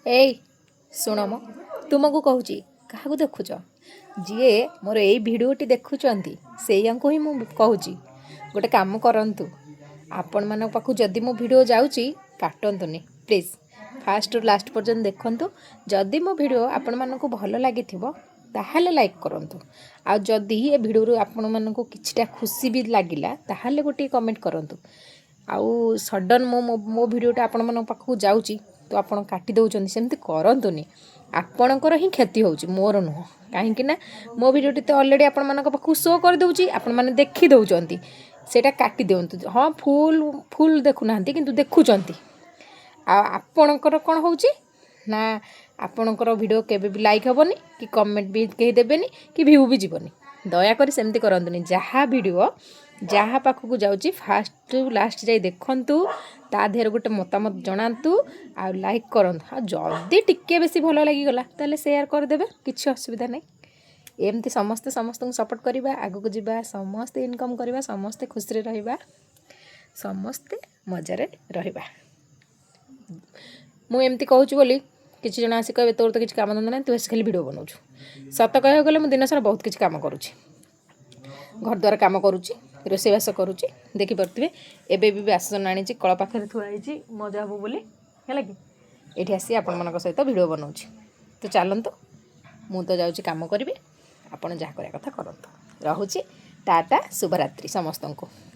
ଏଇ ଶୁଣ ମ ତୁମକୁ କହୁଛି କାହାକୁ ଦେଖୁଛ? ଯିଏ ମୋର ଏଇ ଭିଡ଼ିଓଟି ଦେଖୁଛନ୍ତି ସେଇଆଙ୍କୁ ହିଁ ମୁଁ କହୁଛି ଗୋଟେ କାମ କରନ୍ତୁ। ଆପଣମାନଙ୍କ ପାଖକୁ ଯଦି ମୋ ଭିଡ଼ିଓ ଯାଉଛି କାଟନ୍ତୁନି ପ୍ଲିଜ୍, ଫାଷ୍ଟରୁ ଲାଷ୍ଟ ପର୍ଯ୍ୟନ୍ତ ଦେଖନ୍ତୁ। ଯଦି ମୋ ଭିଡ଼ିଓ ଆପଣମାନଙ୍କୁ ଭଲ ଲାଗିଥିବ ତାହେଲେ ଲାଇକ୍ କରନ୍ତୁ। ଆଉ ଯଦି ଏ ଭିଡ଼ିଓରୁ ଆପଣମାନଙ୍କୁ କିଛିଟା ଖୁସି ବି ଲାଗିଲା ତାହେଲେ ଗୋଟିଏ କମେଣ୍ଟ କରନ୍ତୁ। ଆଉ ସଡ଼ନ୍ ମୋ ଭିଡ଼ିଓଟା ଆପଣମାନଙ୍କ ପାଖକୁ ଯାଉଛି ତ ଆପଣ କାଟି ଦେଉଛନ୍ତି, ସେମିତି କରନ୍ତୁନି। ଆପଣଙ୍କର ହିଁ କ୍ଷତି ହେଉଛି, ମୋର ନୁହଁ। କାହିଁକି ନା ମୋ ଭିଡ଼ିଓଟି ତ ଅଲରେଡ଼ି ଆପଣମାନଙ୍କ ପାଖକୁ ଶୋ କରିଦେଉଛି, ଆପଣମାନେ ଦେଖି ଦେଉଛନ୍ତି। ସେଇଟା କାଟି ଦିଅନ୍ତୁ। ହଁ, ଫୁଲ୍ ଦେଖୁନାହାନ୍ତି କିନ୍ତୁ ଦେଖୁଛନ୍ତି। ଆଉ ଆପଣଙ୍କର କ'ଣ ହେଉଛି ନା ଆପଣଙ୍କର ଭିଡ଼ିଓ କେବେ ବି ଲାଇକ୍ ହେବନି, କି କମେଣ୍ଟ ବି କେହି ଦେବେନି, କି ଭିଉ ବି ଯିବନି। ଦୟାକରି ସେମିତି କରନ୍ତୁନି। ଯାହା ଭିଡ଼ିଓ ଯାହା ପାଖକୁ ଯାଉଛି ଫାଷ୍ଟରୁ ଲାଷ୍ଟ ଯାଇ ଦେଖନ୍ତୁ, ତା ଦେହରେ ଗୋଟେ ମତାମତ ଜଣାନ୍ତୁ, ଆଉ ଲାଇକ୍ କରନ୍ତୁ। ଆଉ ଯଦି ଟିକେ ବେଶୀ ଭଲ ଲାଗିଗଲା ତାହେଲେ ସେୟାର କରିଦେବେ, କିଛି ଅସୁବିଧା ନାହିଁ। ଏମିତି ସମସ୍ତେ ସମସ୍ତଙ୍କୁ ସପୋର୍ଟ କରିବା, ଆଗକୁ ଯିବା, ସମସ୍ତେ ଇନକମ୍ କରିବା, ସମସ୍ତେ ଖୁସିରେ ରହିବା, ସମସ୍ତେ ମଜାରେ ରହିବା। ମୁଁ ଏମିତି କହୁଛି ବୋଲି କିଛି ଜଣ ଆସି କହିବେ ତୋର ତ କିଛି କାମ ଧନ୍ଦା ନାହିଁ, ତୁ ଆସି ଖାଲି ଭିଡ଼ିଓ ବନାଉଛୁ। ସତ କହିବାକୁ ଗଲେ ମୁଁ ଦିନସାରା ବହୁତ କିଛି କାମ କରୁଛି। ଘରଦ୍ୱାର କାମ କରୁଛି, ରୋଷେଇବାସ କରୁଛି, ଦେଖିପାରୁଥିବେ। ଏବେ ବି ବାସନ ଆଣିଛି, କଳ ପାଖରେ ଥୁଆ ହେଇଛି ମଜା ହେବ ବୋଲି, ହେଲା କି। ଏଇଠି ଆସି ଆପଣମାନଙ୍କ ସହିତ ଭିଡ଼ିଓ ବନାଉଛି। ତ ଚାଲନ୍ତୁ, ମୁଁ ତ ଯାଉଛି କାମ କରିବି, ଆପଣ ଯାହା କରିବା କଥା କରନ୍ତୁ। ରହୁଛି, ଟାଟା, ଶୁଭରାତ୍ରି ସମସ୍ତଙ୍କୁ।